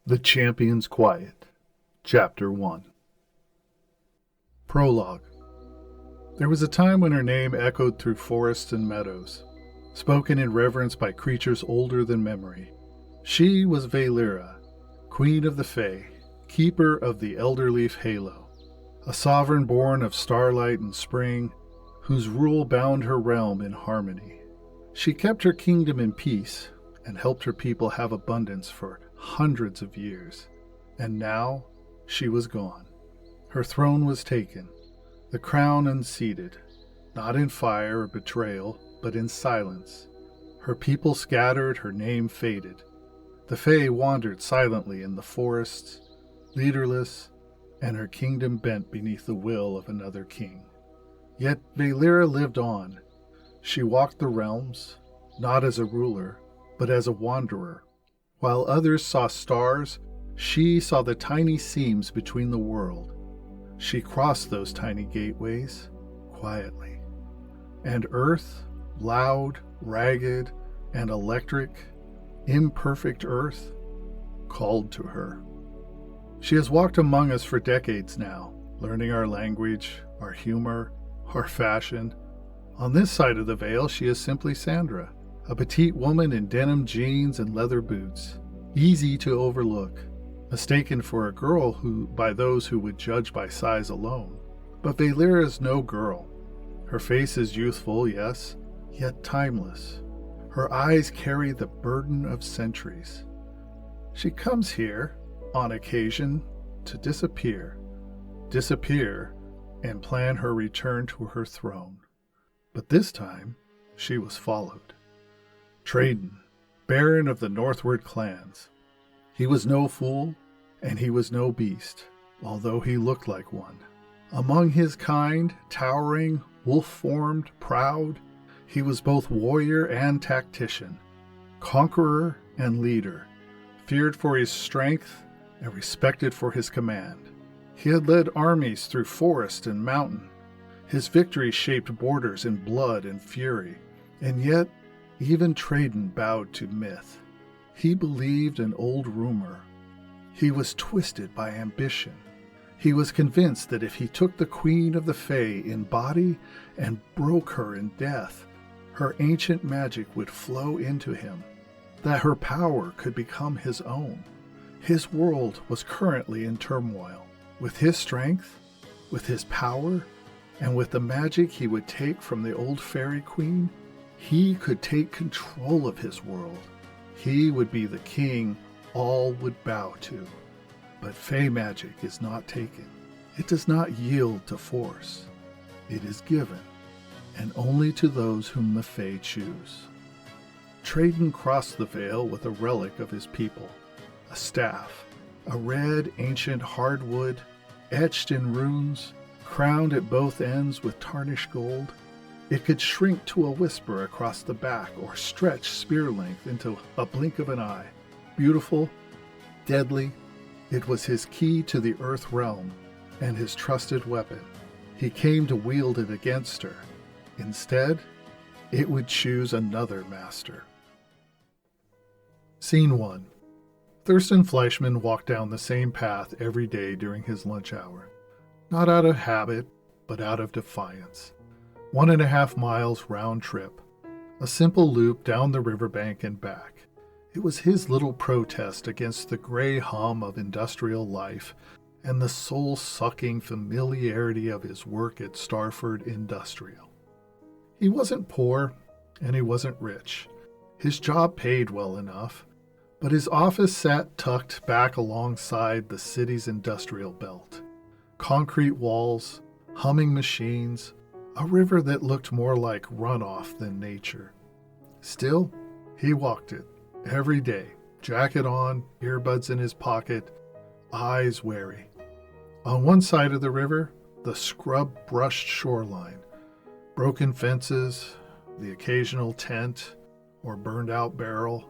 The Champion's Quiet, Chapter 1. Prologue. There was a time when her name echoed through forests and meadows, spoken in reverence by creatures older than memory. She was Vaelira, Queen of the Fae, Keeper of the Elderleaf Halo, a sovereign born of starlight and spring, whose rule bound her realm in harmony. She kept her kingdom in peace and helped her people have abundance for hundreds of years. And now she was gone. Her throne was taken, the crown unseated, not in fire or betrayal, but in silence. Her people scattered, her name faded. The Fae wandered silently in the forests, leaderless, and her kingdom bent beneath the will of another king. Yet Vaelira lived on. She walked the realms, not as a ruler, but as a wanderer. While others saw stars, she saw the tiny seams between the world. She crossed those tiny gateways quietly. And Earth, loud, ragged, and electric, imperfect Earth, called to her. She has walked among us for decades now, learning our language, our humor, our fashion. On this side of the veil, she is simply Sandra, a petite woman in denim jeans and leather boots, easy to overlook, mistaken for a girl by those who would judge by size alone. But Vaelira is no girl. Her face is youthful, yes, yet timeless. Her eyes carry the burden of centuries. She comes here, on occasion, to disappear, and plan her return to her throne. But this time, she was followed. Traydon, Baron of the Northward clans. He was no fool, and he was no beast, although he looked like one. Among his kind, towering, wolf-formed, proud, he was both warrior and tactician, conqueror and leader, feared for his strength and respected for his command. He had led armies through forest and mountain. His victories shaped borders in blood and fury, and yet even Traydon bowed to myth. He believed an old rumor. He was twisted by ambition. He was convinced that if he took the Queen of the Fae in body and broke her in death, her ancient magic would flow into him, that her power could become his own. His world was currently in turmoil. With his strength, with his power, and with the magic he would take from the old fairy queen, he could take control of his world. He would be the king all would bow to. But Fae magic is not taken. It does not yield to force. It is given, and only to those whom the Fae choose. Traydon crossed the veil with a relic of his people, a staff, a red ancient hardwood, etched in runes, crowned at both ends with tarnished gold. It could shrink to a whisper across the back or stretch spear length into a blink of an eye. Beautiful, deadly, it was his key to the Earth realm and his trusted weapon. He came to wield it against her. Instead, it would choose another master. Scene 1. Thurston Fleishman walked down the same path every day during his lunch hour. Not out of habit, but out of defiance. 1.5 miles round trip. A simple loop down the riverbank and back. It was his little protest against the gray hum of industrial life and the soul-sucking familiarity of his work at Starford Industrial. He wasn't poor, and he wasn't rich. His job paid well enough, but his office sat tucked back alongside the city's industrial belt. Concrete walls, humming machines, a river that looked more like runoff than nature. Still, he walked it every day, jacket on, earbuds in his pocket, eyes wary. On one side of the river, the scrub-brushed shoreline, broken fences, the occasional tent or burned-out barrel,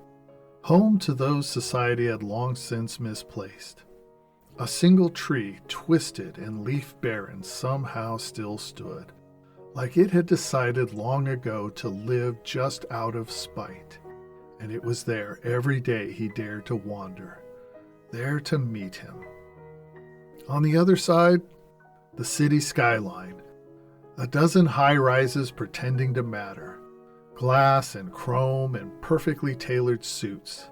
home to those society had long since misplaced. A single tree, twisted and leaf-barren, somehow still stood, like it had decided long ago to live just out of spite, and it was there every day he dared to wander, there to meet him. On the other side, the city skyline, a dozen high-rises pretending to matter, glass and chrome and perfectly tailored suits,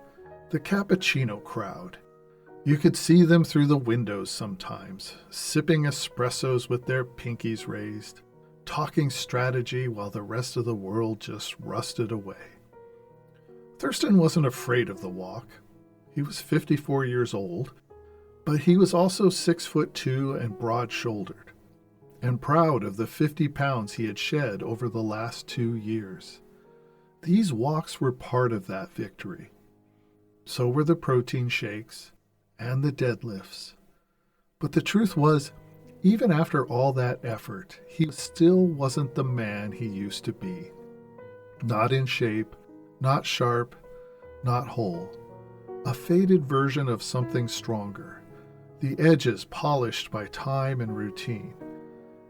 the cappuccino crowd. You could see them through the windows sometimes, sipping espressos with their pinkies raised, talking strategy while the rest of the world just rusted away. Thurston wasn't afraid of the walk. He was 54 years old, but he was also 6'2" and broad-shouldered, and proud of the 50 pounds he had shed over the last 2 years. These walks were part of that victory. So were the protein shakes and the deadlifts. But the truth was, even after all that effort, he still wasn't the man he used to be. Not in shape, not sharp, not whole. A faded version of something stronger, the edges polished by time and routine.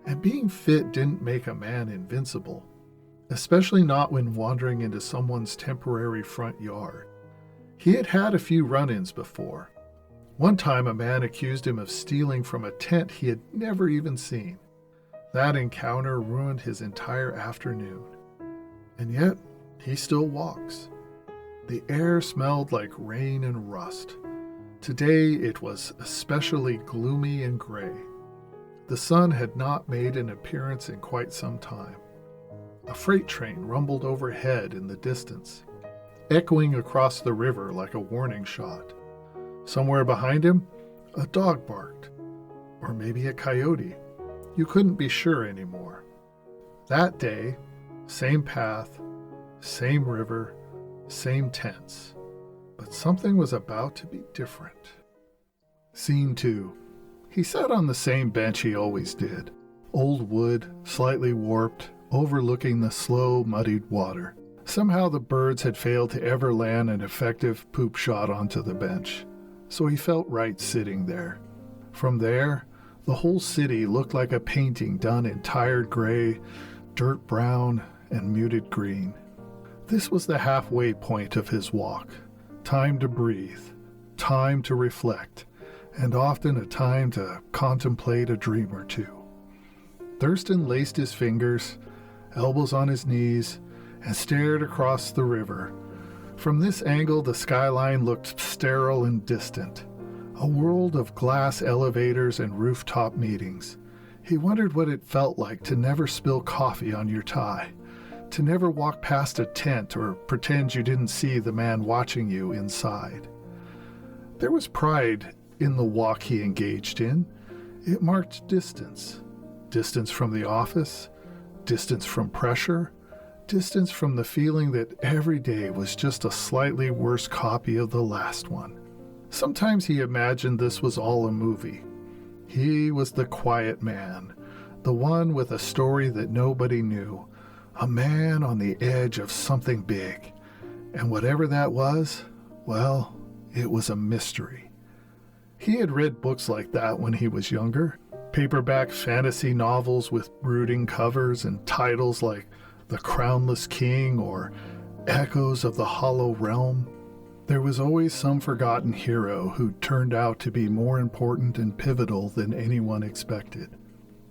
And being fit didn't make a man invincible, especially not when wandering into someone's temporary front yard. He had had a few run-ins before. One time a man accused him of stealing from a tent he had never even seen. That encounter ruined his entire afternoon. And yet, he still walks. The air smelled like rain and rust. Today it was especially gloomy and gray. The sun had not made an appearance in quite some time. A freight train rumbled overhead in the distance, echoing across the river like a warning shot. Somewhere behind him, a dog barked, or maybe a coyote. You couldn't be sure anymore. That day, same path, same river, same tents, but something was about to be different. Scene 2. He sat on the same bench he always did, old wood, slightly warped, overlooking the slow, muddied water. Somehow the birds had failed to ever land an effective poop shot onto the bench, so he felt right sitting there. From there, the whole city looked like a painting done in tired gray, dirt brown, and muted green. This was the halfway point of his walk. Time to breathe, time to reflect, and often a time to contemplate a dream or two. Thurston laced his fingers, elbows on his knees, and stared across the river. From this angle, the skyline looked sterile and distant, a world of glass elevators and rooftop meetings. He wondered what it felt like to never spill coffee on your tie, to never walk past a tent or pretend you didn't see the man watching you inside. There was pride in the walk he engaged in. It marked distance. Distance from the office, distance from pressure, distance from the feeling that every day was just a slightly worse copy of the last one. Sometimes he imagined this was all a movie. He was the quiet man, the one with a story that nobody knew, a man on the edge of something big. And whatever that was, well, it was a mystery. He had read books like that when he was younger, paperback fantasy novels with brooding covers and titles like The Crownless King or Echoes of the Hollow Realm. There was always some forgotten hero who turned out to be more important and pivotal than anyone expected.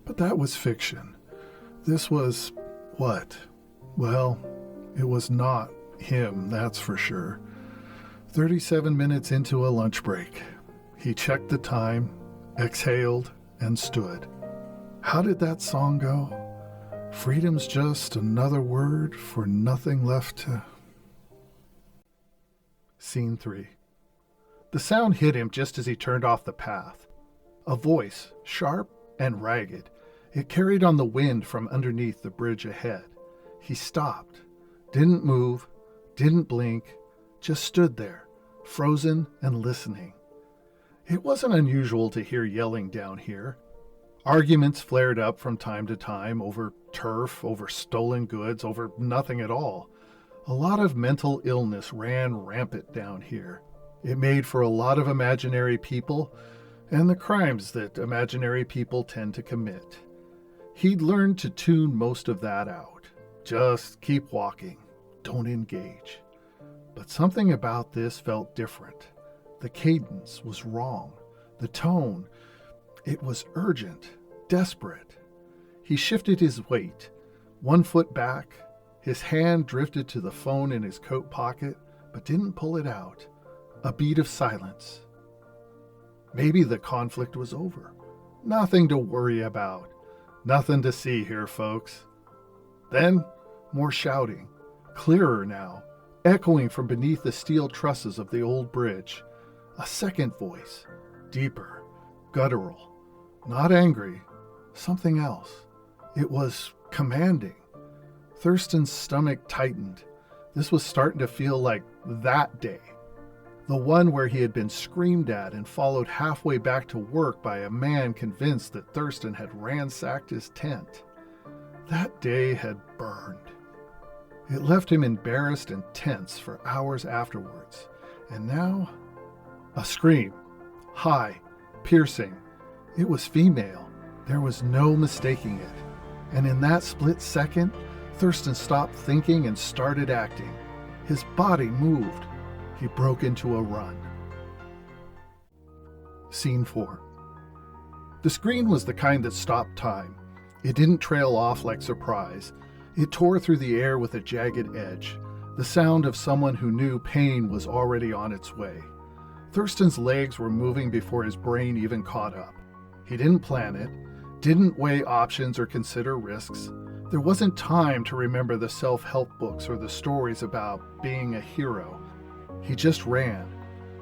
But that was fiction. This was what? Well, it was not him, that's for sure. 37 minutes into a lunch break. He checked the time, exhaled, and stood. How did that song go? Freedom's just another word for nothing left to... Scene 3. The sound hit him just as he turned off the path. A voice, sharp and ragged. It carried on the wind from underneath the bridge ahead. He stopped, didn't move, didn't blink, just stood there, frozen and listening. It wasn't unusual to hear yelling down here. Arguments flared up from time to time over turf, over stolen goods, over nothing at all. A lot of mental illness ran rampant down here. It made for a lot of imaginary people and the crimes that imaginary people tend to commit. He'd learned to tune most of that out. Just keep walking. Don't engage. But something about this felt different. The cadence was wrong. The tone, it was urgent, desperate. He shifted his weight, 1 foot back. His hand drifted to the phone in his coat pocket, but didn't pull it out. A beat of silence. Maybe the conflict was over. Nothing to worry about. Nothing to see here, folks. Then, more shouting, clearer now, echoing from beneath the steel trusses of the old bridge. A second voice, deeper, guttural, not angry, something else. It was commanding. Thurston's stomach tightened. This was starting to feel like that day. The one where he had been screamed at and followed halfway back to work by a man convinced that Thurston had ransacked his tent. That day had burned. It left him embarrassed and tense for hours afterwards. And now, a scream. High, piercing. It was female. There was no mistaking it. And in that split second, Thurston stopped thinking and started acting. His body moved. He broke into a run. Scene 4. The screen was the kind that stopped time. It didn't trail off like surprise. It tore through the air with a jagged edge, the sound of someone who knew pain was already on its way. Thurston's legs were moving before his brain even caught up. He didn't plan it, didn't weigh options or consider risks. There wasn't time to remember the self-help books or the stories about being a hero. He just ran,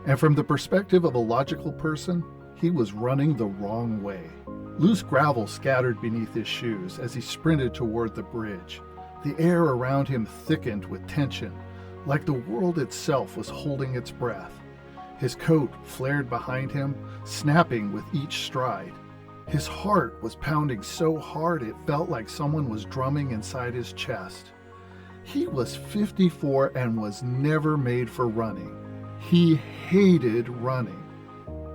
and from the perspective of a logical person, he was running the wrong way. Loose gravel scattered beneath his shoes as he sprinted toward the bridge. The air around him thickened with tension, like the world itself was holding its breath. His coat flared behind him, snapping with each stride. His heart was pounding so hard it felt like someone was drumming inside his chest. He was 54 and was never made for running. He hated running.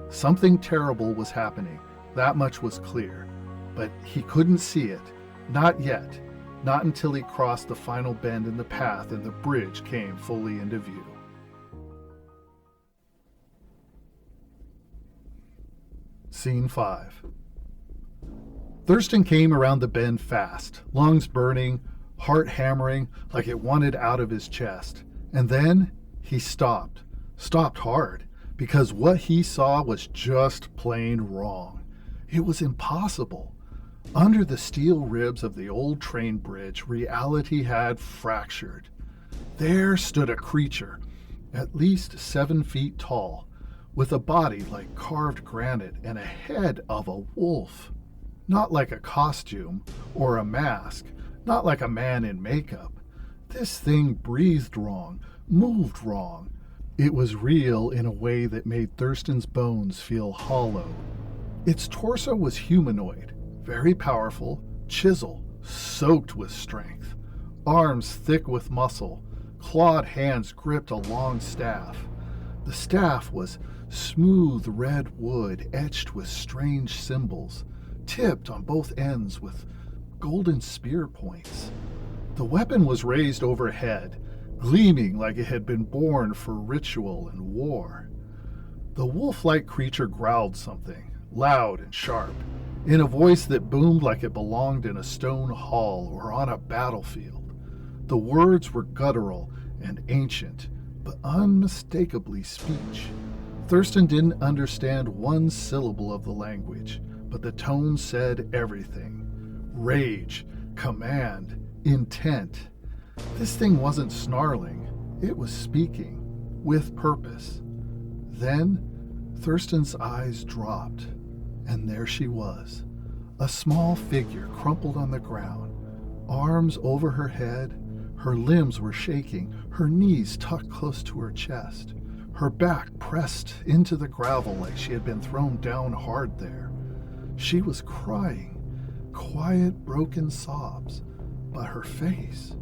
Something terrible was happening, that much was clear. But he couldn't see it, not yet, not until he crossed the final bend in the path and the bridge came fully into view. Scene 5. Thurston came around the bend fast, lungs burning, heart hammering like it wanted out of his chest. And then he stopped hard, because what he saw was just plain wrong. It was impossible. Under the steel ribs of the old train bridge, reality had fractured. There stood a creature, at least 7 feet tall, with a body like carved granite and a head of a wolf. Not like a costume or a mask, not like a man in makeup. This thing breathed wrong, moved wrong. It was real in a way that made Thurston's bones feel hollow. Its torso was humanoid, very powerful, chisel, soaked with strength. Arms thick with muscle, clawed hands gripped a long staff. The staff was smooth red wood etched with strange symbols, tipped on both ends with golden spear points. The weapon was raised overhead, gleaming like it had been born for ritual and war. The wolf-like creature growled something, loud and sharp, in a voice that boomed like it belonged in a stone hall or on a battlefield. The words were guttural and ancient, but unmistakably speech. Thurston didn't understand one syllable of the language, but the tone said everything. Rage, command, intent. This thing wasn't snarling, it was speaking, with purpose. Then, Thurston's eyes dropped, and there she was, a small figure crumpled on the ground, arms over her head, her limbs were shaking, her knees tucked close to her chest, her back pressed into the gravel like she had been thrown down hard there. She was crying, quiet, broken sobs, but her face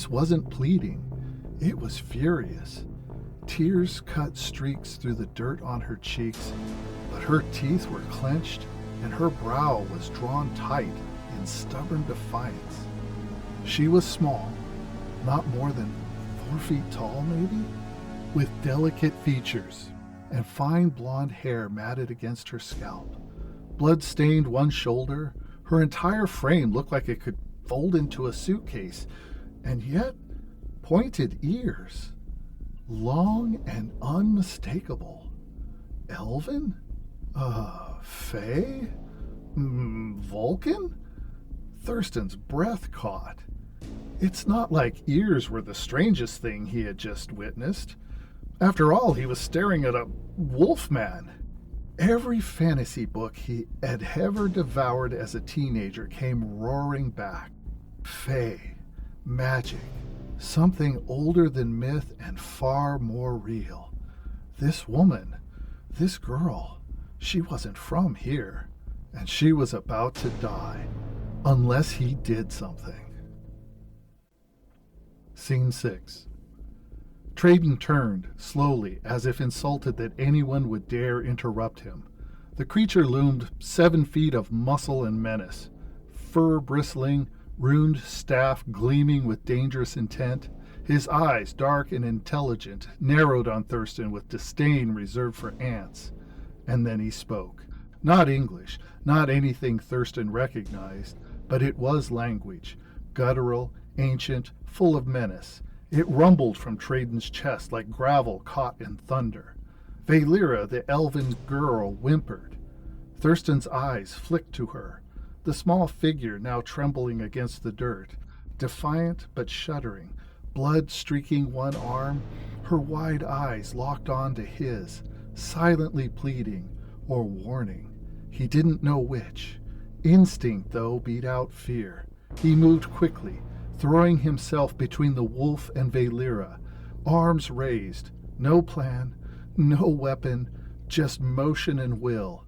wasn't pleading, it was furious. Tears cut streaks through the dirt on her cheeks, but her teeth were clenched and her brow was drawn tight in stubborn defiance. She was small, not more than 4 feet tall maybe, with delicate features, and fine blonde hair matted against her scalp. Blood-stained one shoulder, her entire frame looked like it could fold into a suitcase, and yet pointed ears, long and unmistakable. Elven? Fae? Vulcan? Thurston's breath caught. It's not like ears were the strangest thing he had just witnessed. After all, he was staring at a wolfman. Every fantasy book he had ever devoured as a teenager came roaring back. Fae, magic, something older than myth and far more real. This woman, this girl, she wasn't from here, and she was about to die, unless he did something. Scene 6. Traydon turned, slowly, as if insulted that anyone would dare interrupt him. The creature loomed 7 feet of muscle and menace, fur bristling, runed staff gleaming with dangerous intent. His eyes, dark and intelligent, narrowed on Thurston with disdain reserved for ants. And then he spoke. Not English, not anything Thurston recognized, but it was language, guttural, ancient, full of menace. It rumbled from Traydon's chest like gravel caught in thunder. Vaelira, the elven girl, whimpered. Thurston's eyes flicked to her, the small figure now trembling against the dirt, defiant but shuddering, blood streaking one arm, her wide eyes locked on to his, silently pleading or warning. He didn't know which. Instinct, though, beat out fear. He moved quickly, throwing himself between the wolf and Vaelira, arms raised, no plan, no weapon, just motion and will.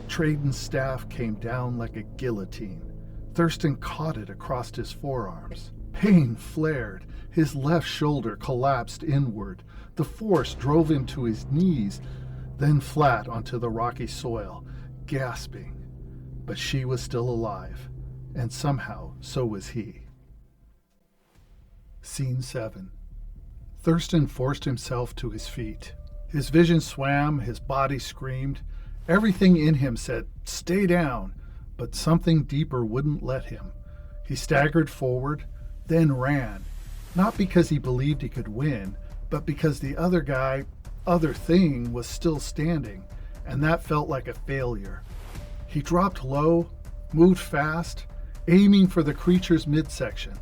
Traydon's staff came down like a guillotine. Thurston caught it across his forearms. Pain flared. His left shoulder collapsed inward. The force drove him to his knees, then flat onto the rocky soil, gasping. But she was still alive, and somehow so was he. Scene 7. Thurston forced himself to his feet. His vision swam, his body screamed. Everything in him said, "Stay down," but something deeper wouldn't let him. He staggered forward, then ran, not because he believed he could win, but because the other guy, other thing, was still standing, and that felt like a failure. He dropped low, moved fast, aiming for the creature's midsection.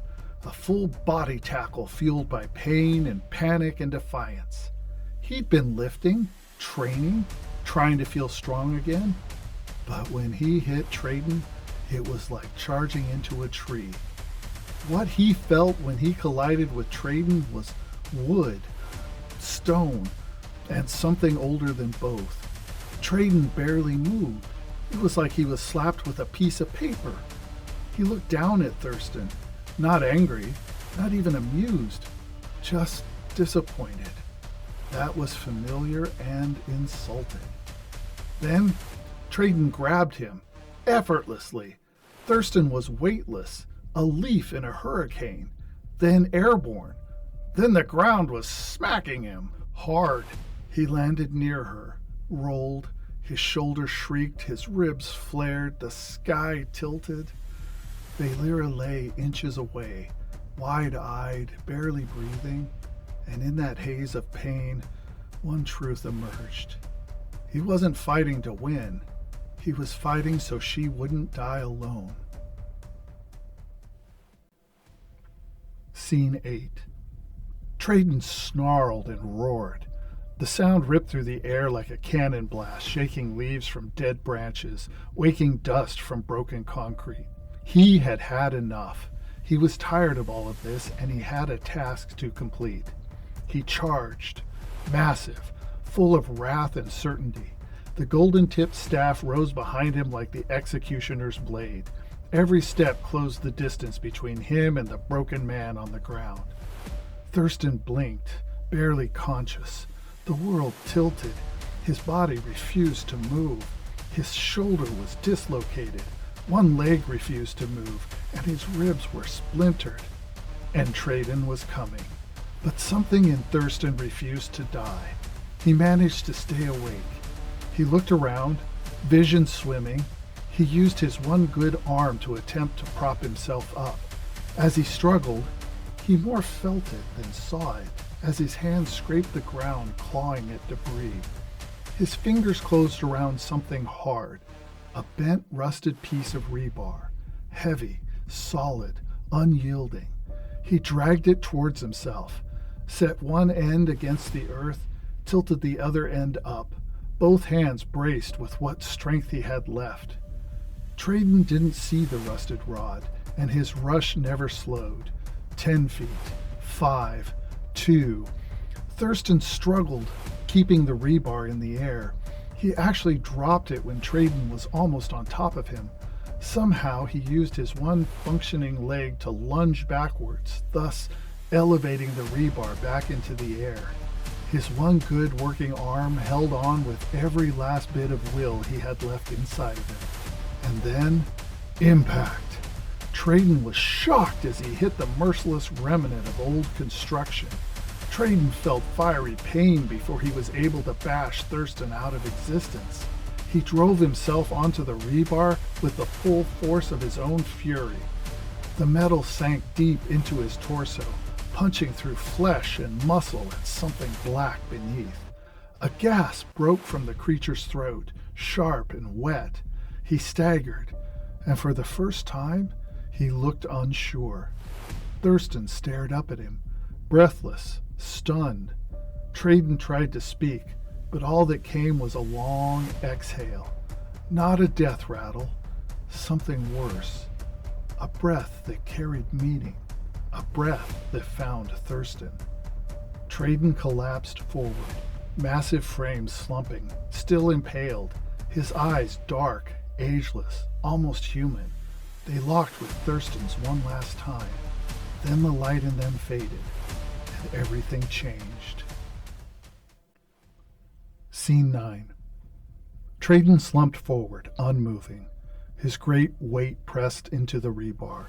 A full body tackle fueled by pain and panic and defiance. He'd been lifting, training, trying to feel strong again. But when he hit Traydon, it was like charging into a tree. What he felt when he collided with Traydon was wood, stone, and something older than both. Traydon barely moved. It was like he was slapped with a piece of paper. He looked down at Thurston. Not angry, not even amused, just disappointed. That was familiar and insulting. Then Traydon grabbed him, effortlessly. Thurston was weightless, a leaf in a hurricane, then airborne. Then the ground was smacking him, hard. He landed near her, rolled, his shoulders shrieked, his ribs flared, the sky tilted. Vaelira lay inches away, wide-eyed, barely breathing, and in that haze of pain, one truth emerged. He wasn't fighting to win. He was fighting so she wouldn't die alone. Scene 8. Traydon snarled and roared. The sound ripped through the air like a cannon blast, shaking leaves from dead branches, waking dust from broken concrete. He had had enough. He was tired of all of this, and he had a task to complete. He charged, massive, full of wrath and certainty. The golden-tipped staff rose behind him like the executioner's blade. Every step closed the distance between him and the broken man on the ground. Thurston blinked, barely conscious. The world tilted. His body refused to move. His shoulder was dislocated. One leg refused to move, and his ribs were splintered. And Traydon was coming. But something in Thurston refused to die. He managed to stay awake. He looked around, vision swimming. He used his one good arm to attempt to prop himself up. As he struggled, he more felt it than saw it, as his hands scraped the ground, clawing at debris. His fingers closed around something hard, a bent, rusted piece of rebar, heavy, solid, unyielding. He dragged it towards himself, set one end against the earth, tilted the other end up, both hands braced with what strength he had left. Traydon didn't see the rusted rod, and his rush never slowed. 10 feet, 5, 2. Thurston struggled, keeping the rebar in the air. He actually dropped it when Traydon was almost on top of him. Somehow he used his one functioning leg to lunge backwards, thus elevating the rebar back into the air. His one good working arm held on with every last bit of will he had left inside of him. And then, impact. Traydon was shocked as he hit the merciless remnant of old construction. Traydon felt fiery pain before he was able to bash Thurston out of existence. He drove himself onto the rebar with the full force of his own fury. The metal sank deep into his torso, punching through flesh and muscle and something black beneath. A gasp broke from the creature's throat, sharp and wet. He staggered, and for the first time, he looked unsure. Thurston stared up at him, breathless, stunned. Traydon tried to speak, but all that came was a long exhale. Not a death rattle, something worse. A breath that carried meaning, a breath that found Thurston. Traydon collapsed forward, massive frame slumping, still impaled, his eyes dark, ageless, almost human. They locked with Thurston's one last time. Then the light in them faded, and everything changed. Scene 9. Traydon slumped forward, unmoving, his great weight pressed into the rebar,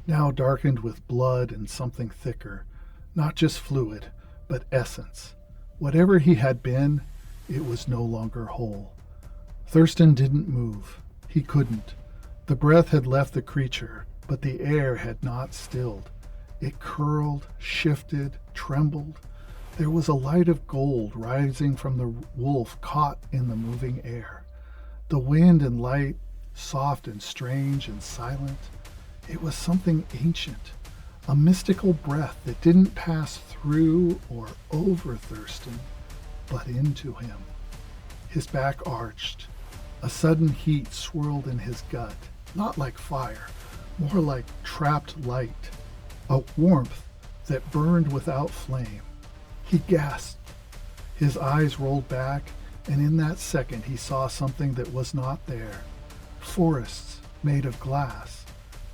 now darkened with blood and something thicker, not just fluid, but essence. Whatever he had been, it was no longer whole. Thurston didn't move. He couldn't. The breath had left the creature, but the air had not stilled. It curled, shifted, trembled. There was a light of gold rising from the wolf caught in the moving air. The wind and light, soft and strange and silent. It was something ancient, a mystical breath that didn't pass through or over Thurston, but into him. His back arched. A sudden heat swirled in his gut, not like fire, more like trapped light, a warmth that burned without flame. He gasped. His eyes rolled back, and in that second he saw something that was not there. Forests made of glass,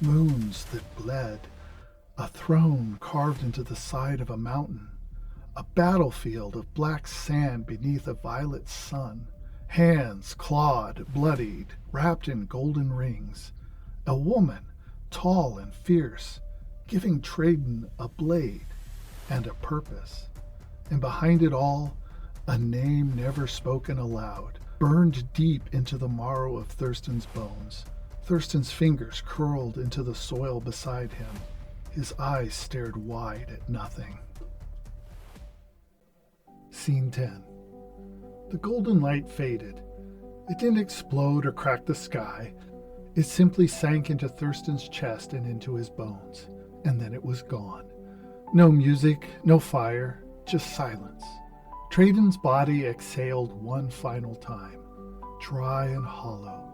moons that bled, a throne carved into the side of a mountain, a battlefield of black sand beneath a violet sun, hands clawed, bloodied, wrapped in golden rings, a woman, tall and fierce, giving Traydon a blade and a purpose. And behind it all, a name never spoken aloud, burned deep into the marrow of Thurston's bones. Thurston's fingers curled into the soil beside him. His eyes stared wide at nothing. Scene 10. The golden light faded. It didn't explode or crack the sky. It simply sank into Thurston's chest and into his bones, and then it was gone. No music, no fire, just silence. Traydon's body exhaled one final time, dry and hollow.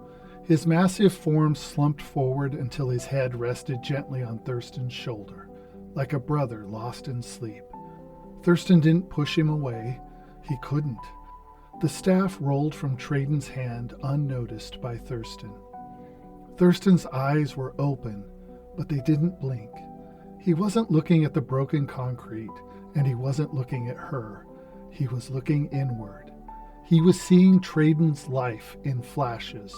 His massive form slumped forward until his head rested gently on Thurston's shoulder, like a brother lost in sleep. Thurston didn't push him away. He couldn't. The staff rolled from Traydon's hand unnoticed by Thurston. Thurston's eyes were open, but they didn't blink. He wasn't looking at the broken concrete, and he wasn't looking at her. He was looking inward. He was seeing Traydon's life in flashes.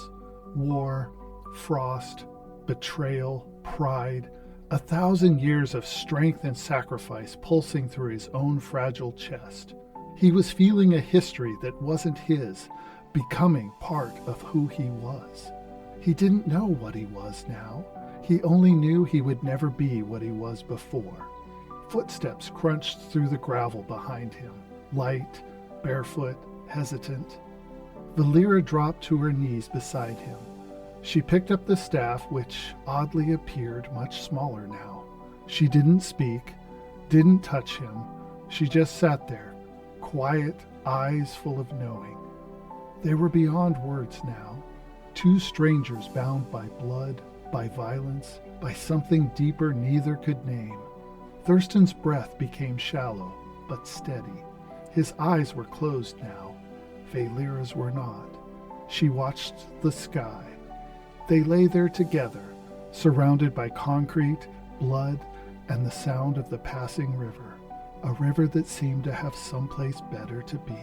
War, frost, betrayal, pride, 1,000 years of strength and sacrifice pulsing through his own fragile chest. He was feeling a history that wasn't his, becoming part of who he was. He didn't know what he was now. He only knew he would never be what he was before. Footsteps crunched through the gravel behind him, light, barefoot, hesitant. Vaelira dropped to her knees beside him. She picked up the staff, which oddly appeared much smaller now. She didn't speak, didn't touch him. She just sat there, quiet, eyes full of knowing. They were beyond words now. Two strangers bound by blood, by violence, by something deeper neither could name. Thurston's breath became shallow, but steady. His eyes were closed now. Vaelira's were not. She watched the sky. They lay there together, surrounded by concrete, blood, and the sound of the passing river, a river that seemed to have someplace better to be.